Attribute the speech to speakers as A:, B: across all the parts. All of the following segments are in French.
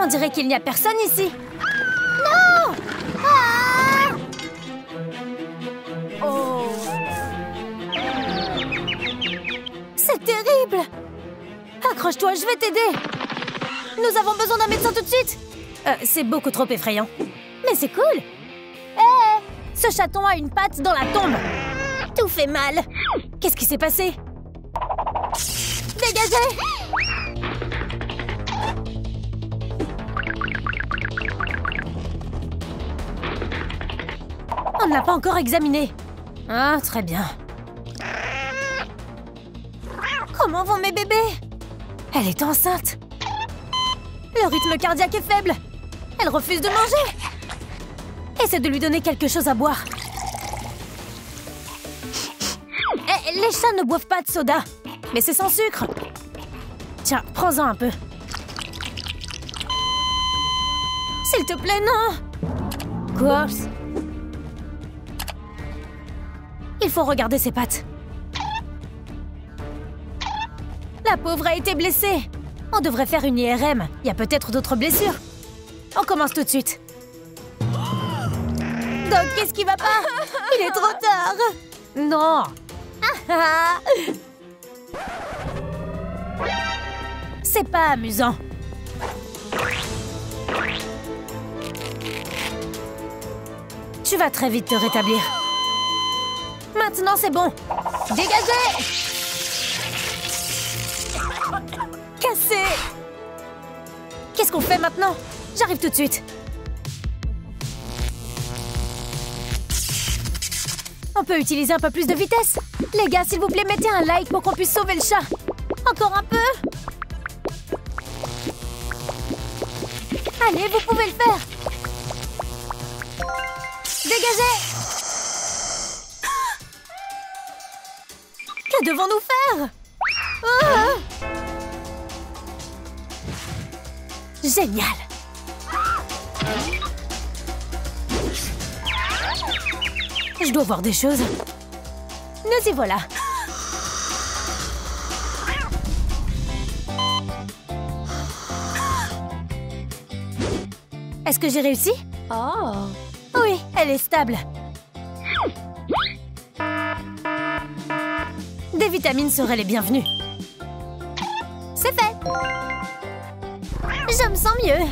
A: On dirait qu'il n'y a personne ici. Non! Ah! Oh! C'est terrible! Accroche-toi, je vais t'aider! Nous avons besoin d'un médecin tout de suite! C'est beaucoup trop effrayant. Mais c'est cool! Hé! Ce chaton a une patte dans la tombe! Tout fait mal! Qu'est-ce qui s'est passé? Dégagez! On ne l'a pas encore examiné. Ah, très bien. Comment vont mes bébés? Elle est enceinte. Le rythme cardiaque est faible. Elle refuse de manger. Essaie de lui donner quelque chose à boire. Eh, les chats ne boivent pas de soda. Mais c'est sans sucre. Tiens, prends-en un peu. S'il te plaît, non. Quoi? Il faut regarder ses pattes. La pauvre a été blessée. On devrait faire une IRM. Il y a peut-être d'autres blessures. On commence tout de suite. Doc, qu'est-ce qui va pas? Il est trop tard. Non. C'est pas amusant. Tu vas très vite te rétablir. Maintenant, c'est bon. Dégagez! Cassé! Qu'est-ce qu'on fait maintenant? J'arrive tout de suite. On peut utiliser un peu plus de vitesse. Les gars, s'il vous plaît, mettez un like pour qu'on puisse sauver le chat. Encore un peu. Allez, vous pouvez le faire. Dégagez! Que devons-nous faire? Ah! Génial! Je dois voir des choses. Nous y voilà. Est-ce que j'ai réussi?
B: Oh.
A: Oui, elle est stable. Des vitamines seraient les bienvenues. C'est fait. Je me sens mieux.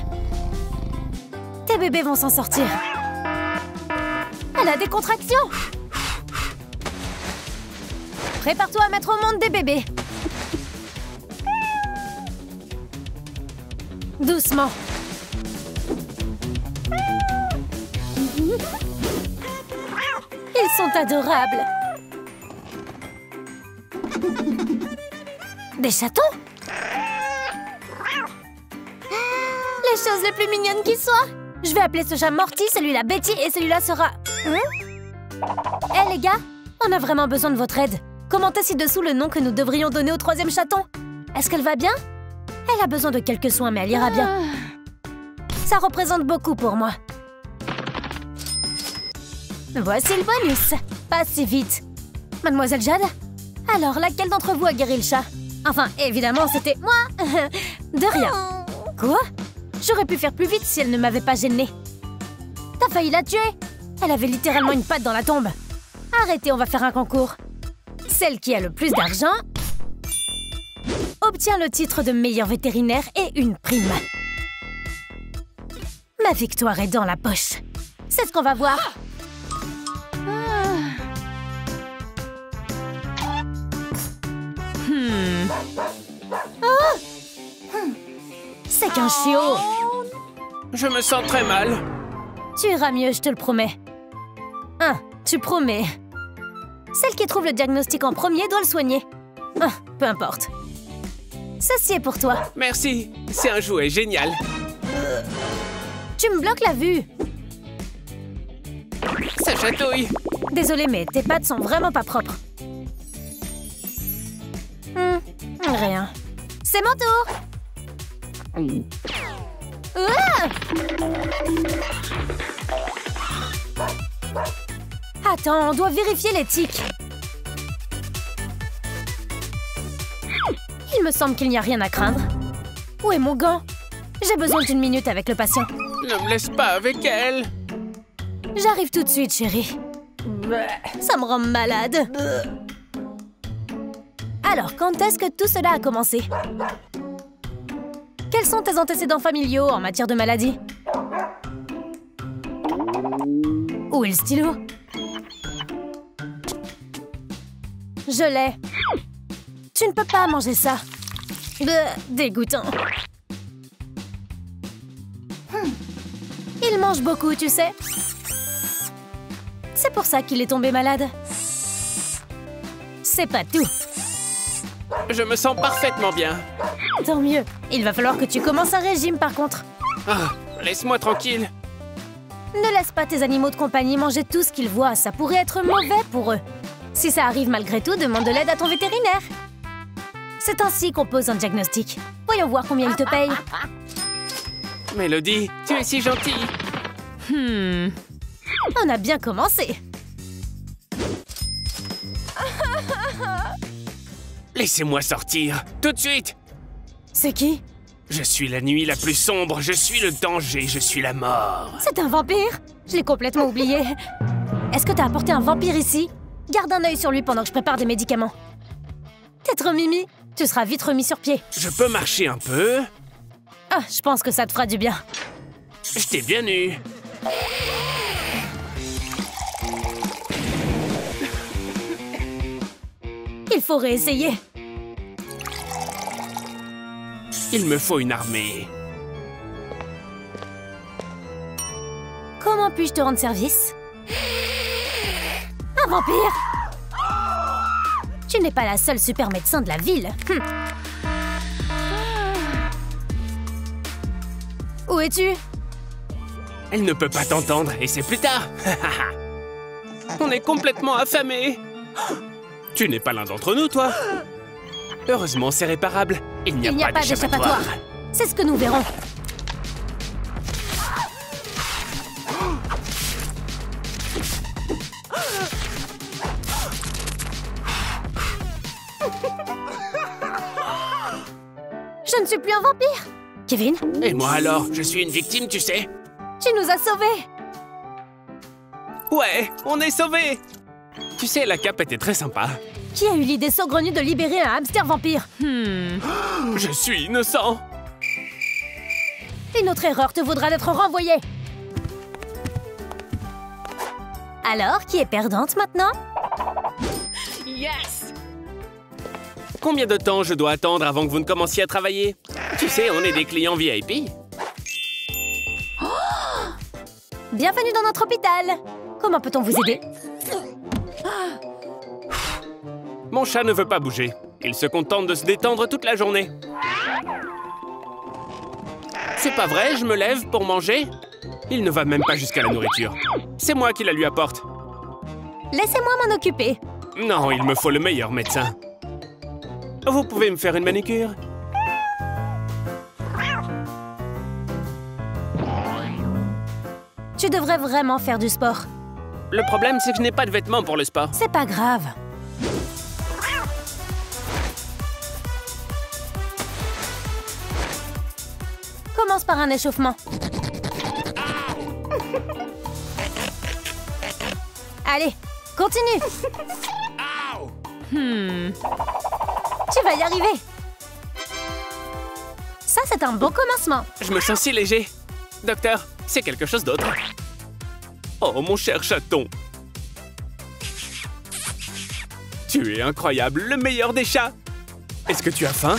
A: Tes bébés vont s'en sortir. Elle a des contractions. Prépare-toi à mettre au monde des bébés. Doucement. Ils sont adorables. Des chatons? Les choses les plus mignonnes qui soient. Je vais appeler ce chat Morty, celui-là Betty et celui-là sera... Les gars, on a vraiment besoin de votre aide. Commentez ci-dessous le nom que nous devrions donner au troisième chaton. Est-ce qu'elle va bien? Elle a besoin de quelques soins, mais elle ira bien. Ça représente beaucoup pour moi. Voici le bonus. Pas si vite. Mademoiselle Jade? Alors, laquelle d'entre vous a guéri le chat? Enfin, évidemment, c'était moi. De rien. Quoi? J'aurais pu faire plus vite si elle ne m'avait pas gênée. T'as failli la tuer. Elle avait littéralement une patte dans la tombe. Arrêtez, on va faire un concours. Celle qui a le plus d'argent obtient le titre de meilleur vétérinaire et une prime. Ma victoire est dans la poche. C'est ce qu'on va voir. C'est qu'un chiot.
C: Je me sens très mal.
A: Tu iras mieux, je te le promets. Tu promets. Celle qui trouve le diagnostic en premier doit le soigner. Peu importe. Ceci est pour toi.
C: Merci, c'est un jouet génial.
A: Tu me bloques la vue.
C: Ça chatouille.
A: Désolée, mais tes pattes sont vraiment pas propres. Rien. C'est mon tour. Attends, on doit vérifier les tiques. Il me semble qu'il n'y a rien à craindre. Où est mon gant? J'ai besoin d'une minute avec le patient.
C: Ne me laisse pas avec elle.
A: J'arrive tout de suite, chérie. Ça me rend malade. Alors, quand est-ce que tout cela a commencé? Quels sont tes antécédents familiaux en matière de maladie? Où est le stylo? Je l'ai. Tu ne peux pas manger ça. Dégoûtant. Il mange beaucoup, tu sais. C'est pour ça qu'il est tombé malade. C'est pas tout.
C: Je me sens parfaitement bien.
A: Tant mieux. Il va falloir que tu commences un régime, par contre.
C: Ah, laisse-moi tranquille.
A: Ne laisse pas tes animaux de compagnie manger tout ce qu'ils voient. Ça pourrait être mauvais pour eux. Si ça arrive malgré tout, demande de l'aide à ton vétérinaire. C'est ainsi qu'on pose un diagnostic. Voyons voir combien il te paye.
C: Mélodie, tu es si gentille.
A: On a bien commencé.
C: Laissez-moi sortir, tout de suite.
A: C'est qui?
C: Je suis la nuit la plus sombre, je suis le danger, je suis la mort.
A: C'est un vampire? Je l'ai complètement oublié. Est-ce que t'as apporté un vampire ici? Garde un œil sur lui pendant que je prépare des médicaments. T'es trop mimi. Tu seras vite remis sur pied.
C: Je peux marcher un peu?
A: Ah, je pense que ça te fera du bien.
C: Je t'ai bien eu.
A: Il faut réessayer.
C: Il me faut une armée.
A: Comment puis-je te rendre service? Un vampire? Tu n'es pas la seule super médecin de la ville. Où es-tu?
C: Elle ne peut pas t'entendre et c'est plus tard. On est complètement affamés. Tu n'es pas l'un d'entre nous, toi. Heureusement, c'est réparable. Il n'y a pas d'échappatoire.
A: C'est ce que nous verrons. Je ne suis plus un vampire. Kevin?
C: Et moi alors? Je suis une victime, tu sais.
A: Tu nous as sauvés.
C: Ouais, on est sauvés. Tu sais, la cape était très sympa.
A: Qui a eu l'idée saugrenue de libérer un hamster vampire?
C: Je suis innocent.
A: Une autre erreur te vaudra d'être renvoyé. Alors, qui est perdante maintenant?
C: Yes! Combien de temps je dois attendre avant que vous ne commenciez à travailler? Tu sais, on est des clients VIP.
A: Bienvenue dans notre hôpital. Comment peut-on vous aider?
C: Mon chat ne veut pas bouger. Il se contente de se détendre toute la journée. C'est pas vrai, je me lève pour manger. Il ne va même pas jusqu'à la nourriture. C'est moi qui la lui apporte.
A: Laissez-moi m'en occuper.
C: Non, il me faut le meilleur médecin. Vous pouvez me faire une manicure?
A: Tu devrais vraiment faire du sport.
C: Le problème, c'est que je n'ai pas de vêtements pour le sport.
A: C'est pas grave. Commence par un échauffement. Allez, continue. Tu vas y arriver. Ça, c'est un bon commencement.
C: Je me sens si léger. Docteur, c'est quelque chose d'autre. Oh, mon cher chaton. Tu es incroyable, le meilleur des chats. Est-ce que tu as faim?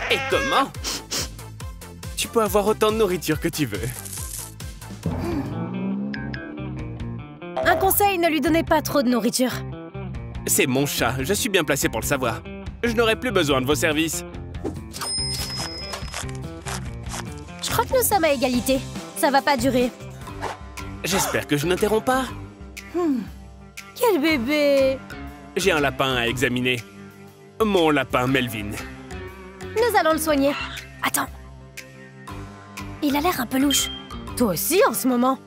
C: Et comment? Tu peux avoir autant de nourriture que tu veux.
A: Un conseil, ne lui donnez pas trop de nourriture.
C: C'est mon chat, je suis bien placé pour le savoir. Je n'aurai plus besoin de vos services.
A: Je crois que nous sommes à égalité. Ça va pas durer.
C: J'espère que je n'interromps pas.
A: Quel bébé!
C: J'ai un lapin à examiner. Mon lapin Melvin.
A: Nous allons le soigner. Attends. Il a l'air un peu louche. Toi aussi, en ce moment.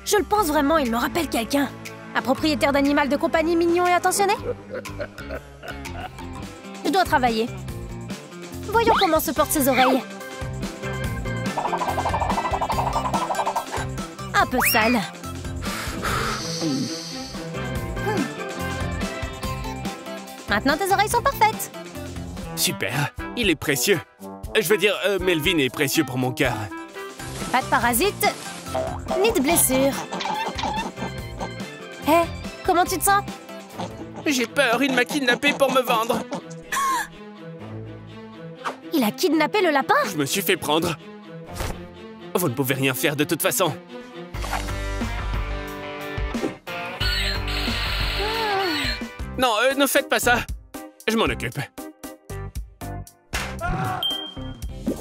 A: Je le pense vraiment, il me rappelle quelqu'un. Un propriétaire d'animal de compagnie mignon et attentionné? Je dois travailler. Voyons comment se portent ses oreilles. peu sale. Maintenant, tes oreilles sont parfaites.
C: Super, il est précieux. Je veux dire, Melvin est précieux pour mon cœur.
A: Pas de parasites, ni de blessures. Hé, comment tu te sens?
C: J'ai peur, il m'a kidnappé pour me vendre.
A: Il a kidnappé le lapin?
C: Je me suis fait prendre. Vous ne pouvez rien faire de toute façon. Non, ne faites pas ça. Je m'en occupe.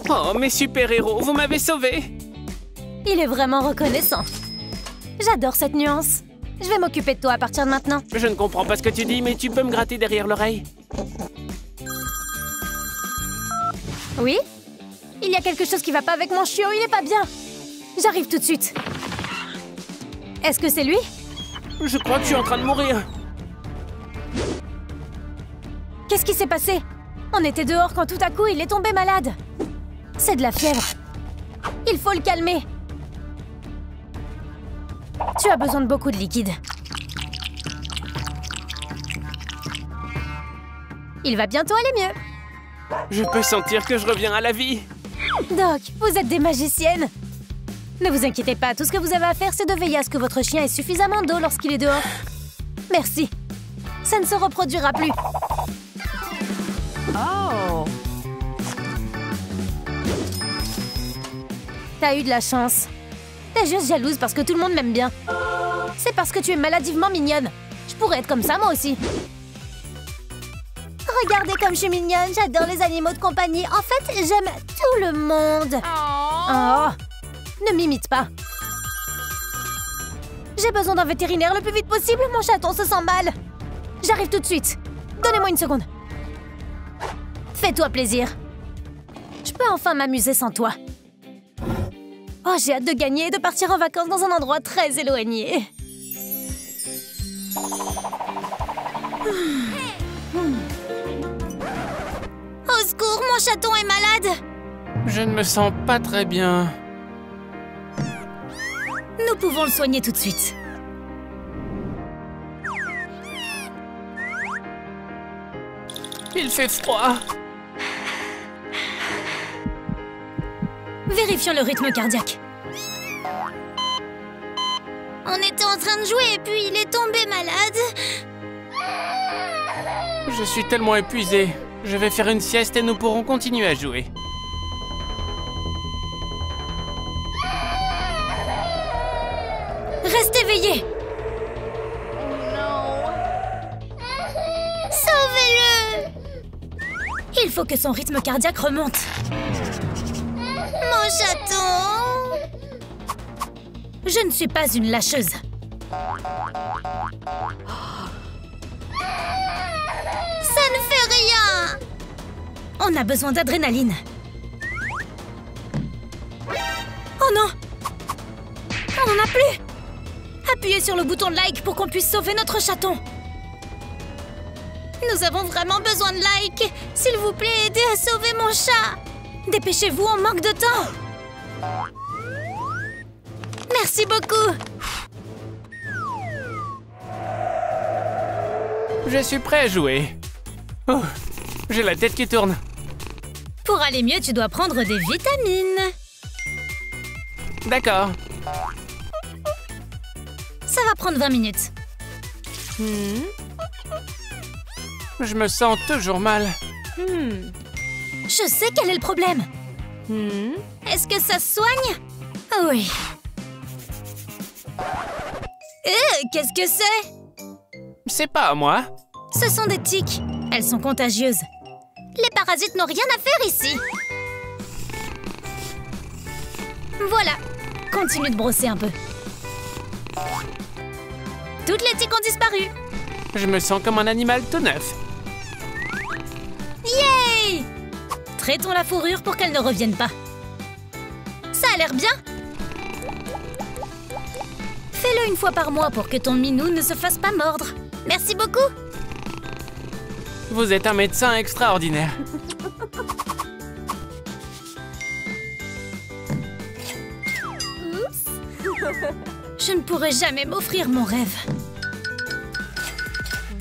C: Oh, mes super-héros, vous m'avez sauvé.
A: Il est vraiment reconnaissant. J'adore cette nuance. Je vais m'occuper de toi à partir de maintenant.
C: Je ne comprends pas ce que tu dis, mais tu peux me gratter derrière l'oreille.
A: Oui? Il y a quelque chose qui va pas avec mon chiot, il est pas bien. J'arrive tout de suite. Est-ce que c'est lui?
C: Je crois que je suis en train de mourir.
A: Qu'est-ce qui s'est passé? On était dehors quand tout à coup il est tombé malade. C'est de la fièvre. Il faut le calmer. Tu as besoin de beaucoup de liquide. Il va bientôt aller mieux.
C: Je peux sentir que je reviens à la vie.
A: Doc, vous êtes des magiciennes. Ne vous inquiétez pas, tout ce que vous avez à faire, c'est de veiller à ce que votre chien ait suffisamment d'eau lorsqu'il est dehors. Merci. Ça ne se reproduira plus.
B: Oh!
A: T'as eu de la chance. T'es juste jalouse parce que tout le monde m'aime bien. C'est parce que tu es maladivement mignonne. Je pourrais être comme ça, moi aussi. Regardez comme je suis mignonne, j'adore les animaux de compagnie. En fait, j'aime tout le monde. Oh, ne m'imite pas. J'ai besoin d'un vétérinaire le plus vite possible, mon chaton se sent mal. J'arrive tout de suite. Donnez-moi une seconde. Fais-toi plaisir. Je peux enfin m'amuser sans toi. Oh, j'ai hâte de gagner et de partir en vacances dans un endroit très éloigné. Au secours, mon chaton est malade.
C: Je ne me sens pas très bien.
A: Nous pouvons le soigner tout de suite.
C: Il fait froid.
A: Vérifions le rythme cardiaque. On était en train de jouer et puis il est tombé malade.
C: Je suis tellement épuisé. Je vais faire une sieste et nous pourrons continuer à jouer.
A: Reste éveillé. Sauvez-le. Il faut que son rythme cardiaque remonte. Mon chaton. Je ne suis pas une lâcheuse. Ça ne fait rien. On a besoin d'adrénaline. Oh non. On n'en a plus. Appuyez sur le bouton like pour qu'on puisse sauver notre chaton. Nous avons vraiment besoin de likes. S'il vous plaît, aidez à sauver mon chat. Dépêchez-vous, on manque de temps. Merci beaucoup.
C: Je suis prêt à jouer. Oh, j'ai la tête qui tourne.
A: Pour aller mieux, tu dois prendre des vitamines.
C: D'accord.
A: Ça va prendre 20 minutes.
C: Je me sens toujours mal.
A: Je sais quel est le problème. Est-ce que ça se soigne? Oui. Qu'est-ce que c'est?
C: C'est pas à moi.
A: Ce sont des tiques. Elles sont contagieuses. Les parasites n'ont rien à faire ici. Voilà. Continue de brosser un peu. Toutes les tiques ont disparu.
C: Je me sens comme un animal tout neuf.
A: Yay! Traitons la fourrure pour qu'elle ne revienne pas. Ça a l'air bien. Fais-le une fois par mois pour que ton minou ne se fasse pas mordre. Merci beaucoup.
C: Vous êtes un médecin extraordinaire.
A: Oups. Je ne pourrai jamais m'offrir mon rêve.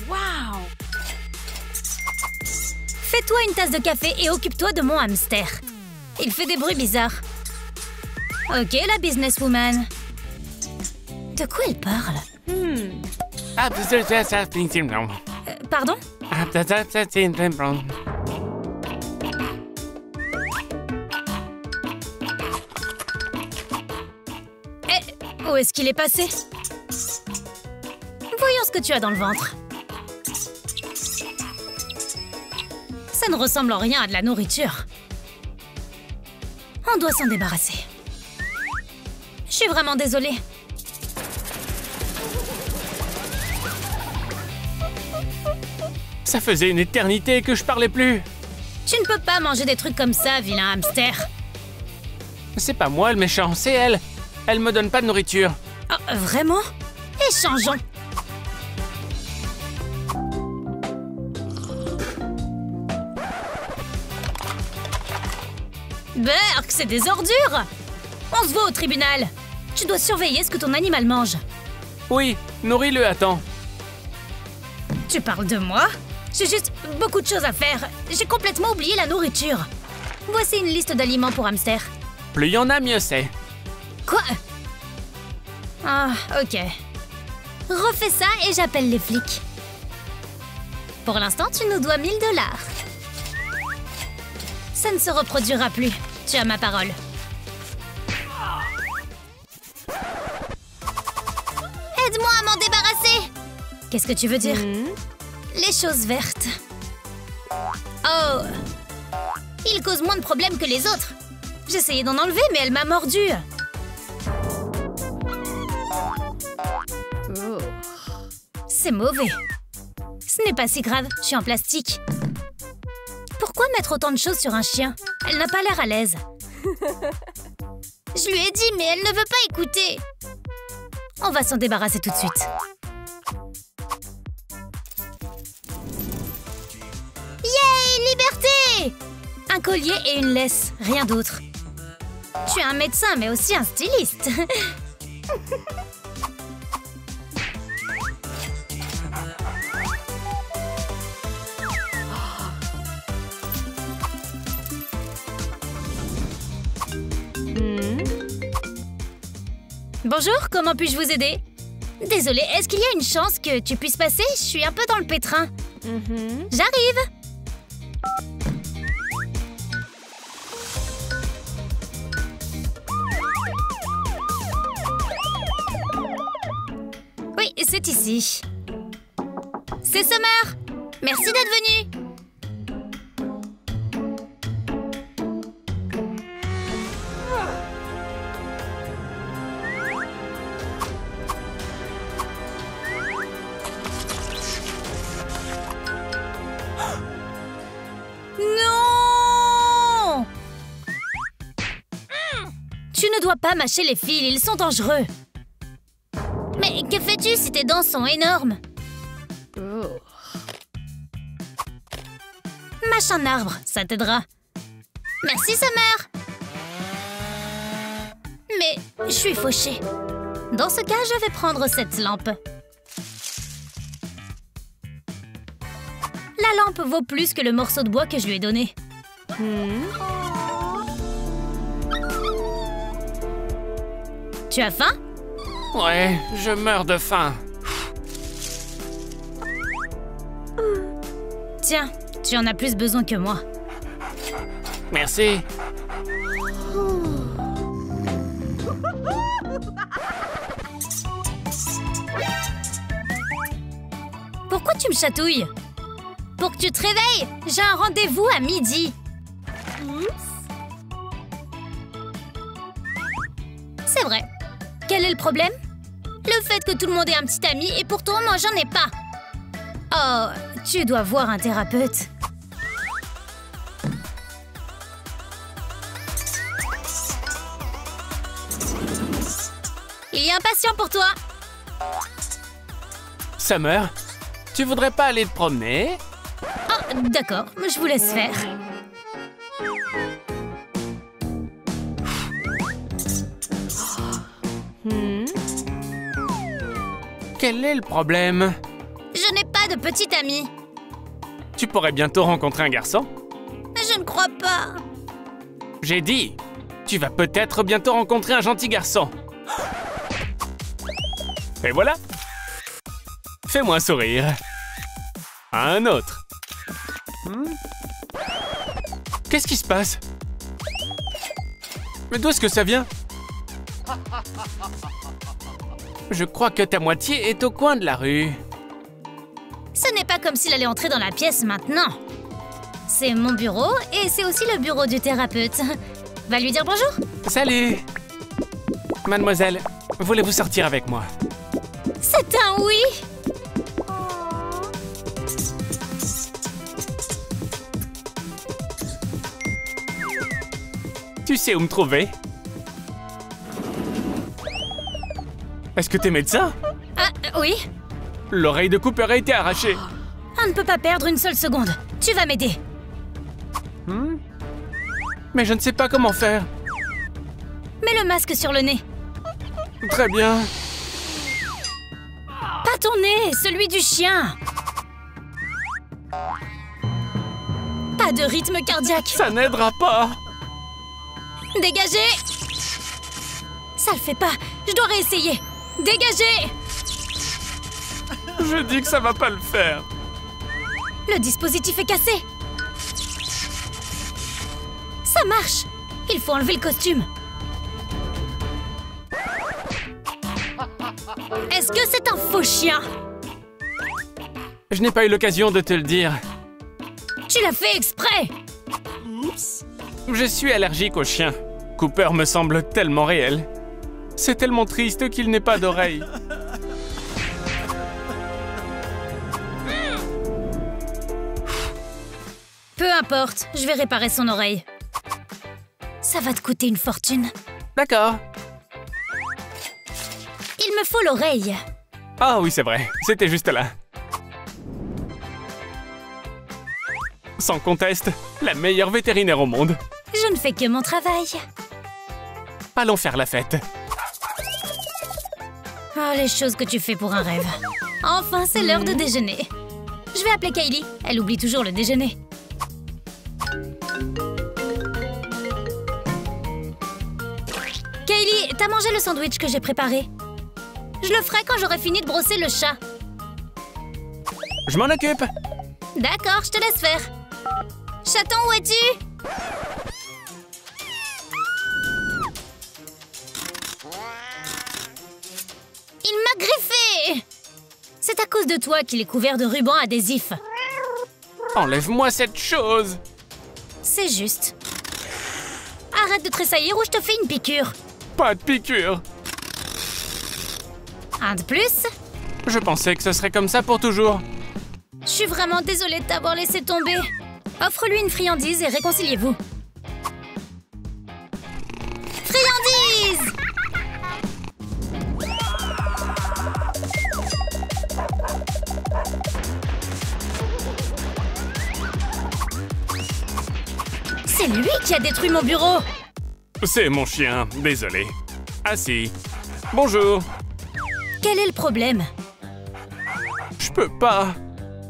B: Wow!
A: Fais-toi une tasse de café et occupe-toi de mon hamster. Il fait des bruits bizarres. Ok, la businesswoman. De quoi elle parle? Pardon? Où est-ce qu'il est passé? Voyons ce que tu as dans le ventre. Ça ne ressemble en rien à de la nourriture. On doit s'en débarrasser. Je suis vraiment désolée.
C: Ça faisait une éternité que je parlais plus.
A: Tu ne peux pas manger des trucs comme ça, vilain hamster.
C: C'est pas moi le méchant, c'est elle. Elle me donne pas de nourriture.
A: Oh, vraiment? Échangeons. Berk, c'est des ordures! On se voit au tribunal. Tu dois surveiller ce que ton animal mange.
C: Oui, nourris-le à temps.
A: Tu parles de moi? J'ai juste beaucoup de choses à faire. J'ai complètement oublié la nourriture. Voici une liste d'aliments pour hamster.
C: Plus il y en a, mieux c'est.
A: Quoi? Ah, ok. Refais ça et j'appelle les flics. Pour l'instant, tu nous dois 1000 $. Ça ne se reproduira plus. Tu as ma parole. Aide-moi à m'en débarrasser! Qu'est-ce que tu veux dire? Les choses vertes. Oh! Il cause moins de problèmes que les autres. J'essayais d'en enlever, mais elle m'a mordu. C'est mauvais. Ce n'est pas si grave, je suis en plastique. Pourquoi mettre autant de choses sur un chien? Elle n'a pas l'air à l'aise. Je lui ai dit, mais elle ne veut pas écouter. On va s'en débarrasser tout de suite. Yay, liberté! Un collier et une laisse, rien d'autre. Tu es un médecin, mais aussi un styliste. Bonjour, comment puis-je vous aider? Désolée, est-ce qu'il y a une chance que tu puisses passer? Je suis un peu dans le pétrin. J'arrive! Oui, c'est ici. C'est Summer! Merci d'être venu! Non! Tu ne dois pas mâcher les fils, ils sont dangereux. Mais que fais-tu si tes dents sont énormes? Mâche un arbre, ça t'aidera. Merci, Summer. Mais je suis fauchée. Dans ce cas, je vais prendre cette lampe. La lampe vaut plus que le morceau de bois que je lui ai donné. Tu as faim?
C: Ouais, je meurs de faim.
A: Tiens, tu en as plus besoin que moi.
C: Merci.
A: Pourquoi tu me chatouilles? Pour que tu te réveilles, j'ai un rendez-vous à midi. C'est vrai. Quel est le problème? Le fait que tout le monde ait un petit ami et pourtant moi j'en ai pas. Oh, tu dois voir un thérapeute. Il y a un patient pour toi.
C: Summer, tu voudrais pas aller te promener?
A: Oh, d'accord, je vous laisse faire.
C: Quel est le problème?
A: Je n'ai pas de petit ami.
C: Tu pourrais bientôt rencontrer un garçon?
A: Je ne crois pas.
C: J'ai dit, tu vas peut-être bientôt rencontrer un gentil garçon. Et voilà. Fais-moi sourire. Un autre. Qu'est-ce qui se passe? Mais d'où est-ce que ça vient? Je crois que ta moitié est au coin de la rue.
A: Ce n'est pas comme s'il allait entrer dans la pièce maintenant. C'est mon bureau et c'est aussi le bureau du thérapeute. Va lui dire bonjour.
C: Salut. Mademoiselle, voulez-vous sortir avec moi?
A: C'est un oui.
C: Tu sais où me trouver? Est-ce que t'es médecin?
A: Ah, oui.
C: L'oreille de Cooper a été arrachée.
A: On ne peut pas perdre une seule seconde. Tu vas m'aider.
C: Mais je ne sais pas comment faire.
A: Mets le masque sur le nez.
C: Très bien.
A: Pas ton nez, celui du chien. Pas de rythme cardiaque.
C: Ça n'aidera pas.
A: Dégagez. Ça le fait pas. Je dois réessayer. Dégagez.
C: Je dis que ça va pas le faire.
A: Le dispositif est cassé. Ça marche. Il faut enlever le costume. Est-ce que c'est un faux chien?
C: Je n'ai pas eu l'occasion de te le dire.
A: Tu l'as fait exprès.
C: Je suis allergique aux chiens. Cooper me semble tellement réel. C'est tellement triste qu'il n'ait pas d'oreille.
A: Peu importe, je vais réparer son oreille. Ça va te coûter une fortune.
C: D'accord.
A: Il me faut l'oreille.
C: Ah oui, c'est vrai. C'était juste là. Sans conteste, la meilleure vétérinaire au monde.
A: Je ne fais que mon travail.
C: Allons faire la fête.
A: Oh, les choses que tu fais pour un rêve. Enfin, c'est l'heure de déjeuner. Je vais appeler Kylie. Elle oublie toujours le déjeuner. Kylie, t'as mangé le sandwich que j'ai préparé? Je le ferai quand j'aurai fini de brosser le chat.
C: Je m'en occupe.
A: D'accord, je te laisse faire. Chaton, où es-tu? Il m'a griffé! C'est à cause de toi qu'il est couvert de rubans adhésifs.
C: Enlève-moi cette chose.
A: C'est juste. Arrête de tressaillir ou je te fais une piqûre.
C: Pas de piqûre.
A: Un de plus?
C: Je pensais que ce serait comme ça pour toujours.
A: Je suis vraiment désolée de t'avoir laissé tomber. Offre-lui une friandise et réconciliez-vous. Friandise! C'est lui qui a détruit mon bureau!
C: C'est mon chien, désolé. Assis. Bonjour.
A: Quel est le problème?
C: Je peux pas.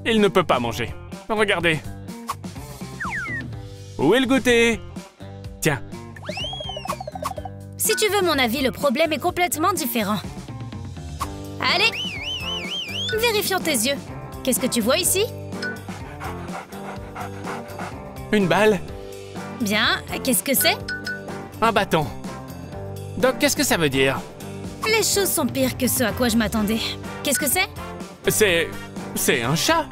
C: Il ne peut pas manger. Regardez. Où est le goûter? Tiens.
A: Si tu veux mon avis, le problème est complètement différent. Allez! Vérifions tes yeux. Qu'est-ce que tu vois ici?
C: Une balle?
A: Bien, qu'est-ce que c'est?
C: Un bâton. Doc, qu'est-ce que ça veut dire?
A: Les choses sont pires que ce à quoi je m'attendais. Qu'est-ce que c'est?
C: C'est un chat.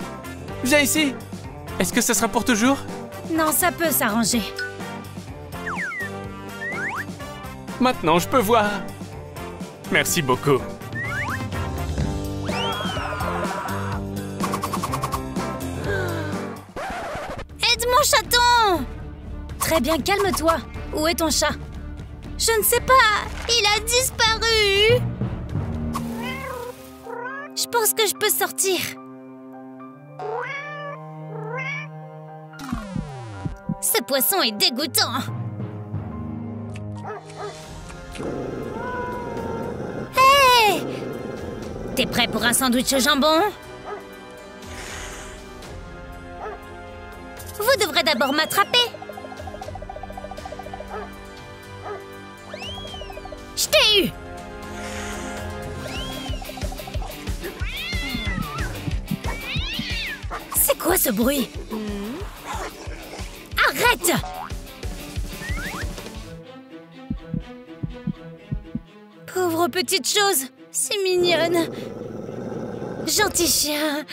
C: Viens ici. Est-ce que ce sera pour toujours?
A: Non, ça peut s'arranger.
C: Maintenant, je peux voir. Merci beaucoup.
A: Aide mon chaton! Très bien, calme-toi. Où est ton chat? Je ne sais pas. Il a disparu. Je pense que je peux sortir. Ce poisson est dégoûtant. Hey! T'es prêt pour un sandwich au jambon? Vous devrez d'abord m'attraper. Je t'ai eu! C'est quoi ce bruit? Arrête! Pauvre petite chose, c'est mignonne. Gentil chien.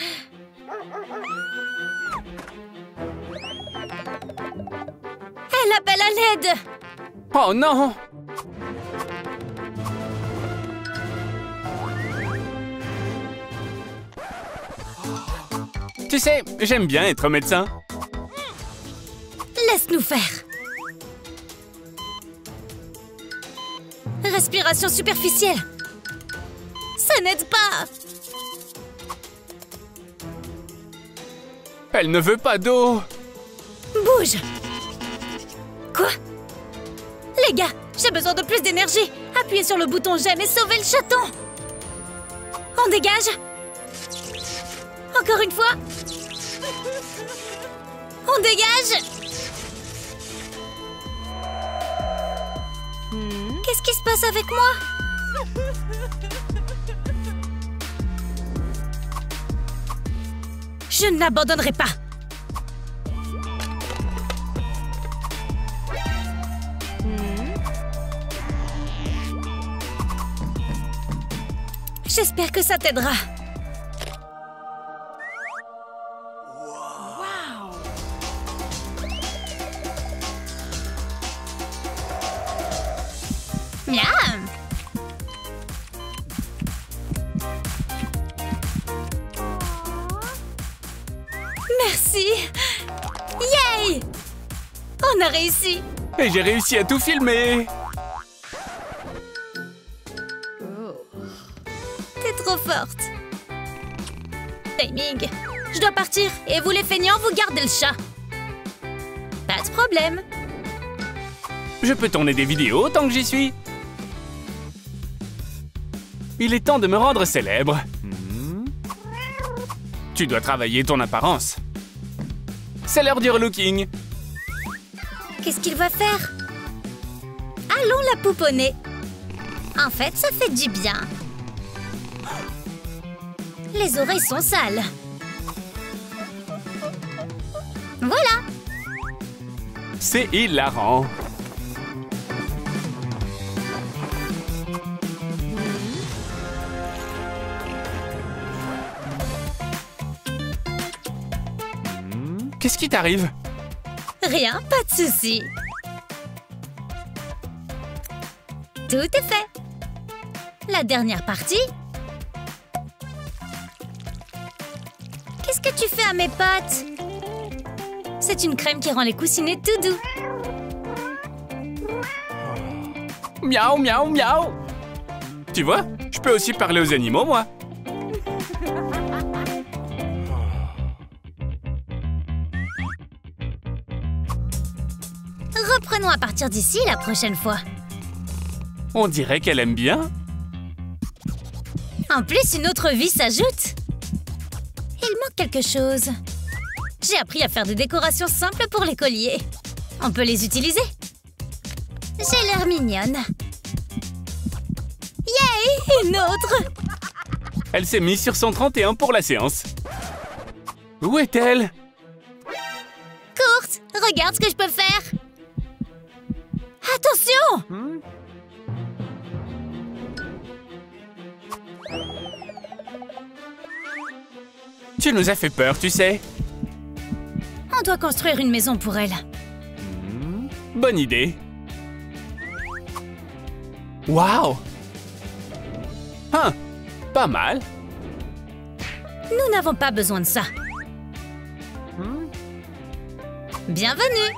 A: Elle appelle à l'aide.
C: Oh non! Tu sais, j'aime bien être médecin.
A: Laisse-nous faire. Respiration superficielle. Ça n'aide pas.
C: Elle ne veut pas d'eau.
A: Bouge. Quoi? Les gars, j'ai besoin de plus d'énergie. Appuyez sur le bouton j'aime et sauvez le chaton. On dégage. Encore une fois. On dégage. Qu'est-ce qui se passe avec moi? Je ne l'abandonnerai pas. J'espère que ça t'aidera. Miam! Merci! Yay! On a réussi!
C: Et j'ai réussi à tout filmer.
A: T'es trop forte. Timing. Je dois partir et vous les feignants, vous gardez le chat. Pas de problème.
C: Je peux tourner des vidéos tant que j'y suis. Il est temps de me rendre célèbre. Tu dois travailler ton apparence. C'est l'heure du relooking.
A: Qu'est-ce qu'il va faire? Allons la pouponner. En fait, ça fait du bien. Les oreilles sont sales. Voilà.
C: C'est hilarant. Qu'est-ce qui t'arrive?
A: Rien, pas de souci. Tout est fait. La dernière partie. Qu'est-ce que tu fais à mes pattes? C'est une crème qui rend les coussinets tout doux.
C: Miaou, miaou, miaou. Tu vois, je peux aussi parler aux animaux, moi.
A: Reprenons à partir d'ici la prochaine fois.
C: On dirait qu'elle aime bien.
A: En plus, une autre vie s'ajoute. Il manque quelque chose. J'ai appris à faire des décorations simples pour les colliers. On peut les utiliser. J'ai l'air mignonne. Yay! Une autre!
C: Elle s'est mise sur son 31 pour la séance. Où est-elle?
A: Courte, regarde ce que je peux faire. Attention!
C: Tu nous as fait peur, tu sais.
A: On doit construire une maison pour elle.
C: Bonne idée. Waouh! Hein, pas mal.
A: Nous n'avons pas besoin de ça. Bienvenue!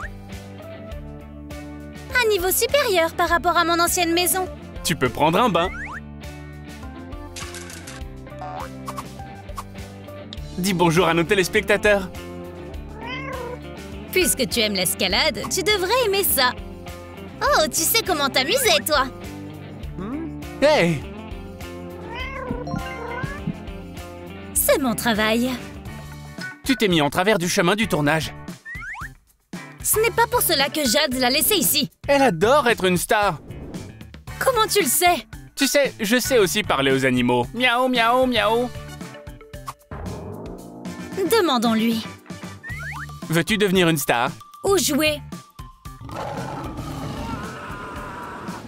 A: Un niveau supérieur par rapport à mon ancienne maison.
C: Tu peux prendre un bain. Dis bonjour à nos téléspectateurs.
A: Puisque tu aimes l'escalade, tu devrais aimer ça. Oh, tu sais comment t'amuser, toi.
C: Hey!
A: C'est mon travail.
C: Tu t'es mis en travers du chemin du tournage.
A: Ce n'est pas pour cela que Jade l'a laissé ici.
C: Elle adore être une star.
A: Comment tu le sais?
C: Tu sais, je sais aussi parler aux animaux. Miaou, miaou, miaou.
A: Demandons-lui.
C: Veux-tu devenir une star?
A: Où jouer?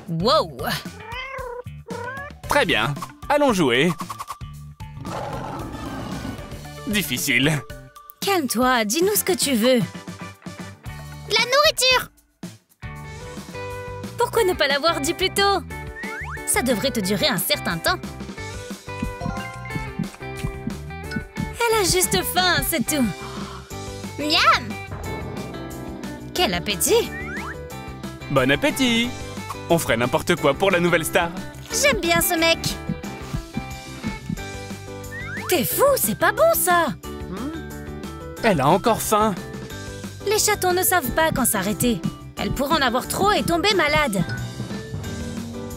A: Wow!
C: Très bien. Allons jouer. Difficile.
A: Calme-toi, dis-nous ce que tu veux.
B: La nourriture!
A: Pourquoi ne pas l'avoir dit plus tôt? Ça devrait te durer un certain temps. Elle a juste faim, c'est tout.
B: Miam!
A: Quel appétit!
C: Bon appétit. On ferait n'importe quoi pour la nouvelle star.
B: J'aime bien ce mec.
A: T'es fou, c'est pas bon ça!
C: Elle a encore faim.
A: Les chatons ne savent pas quand s'arrêter. Elle pourrait en avoir trop et tomber malade.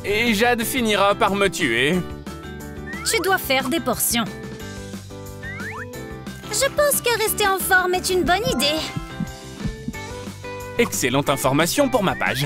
C: Et Jade finira par me tuer.
A: Tu dois faire des portions.
B: Je pense que rester en forme est une bonne idée.
C: Excellente information pour ma page.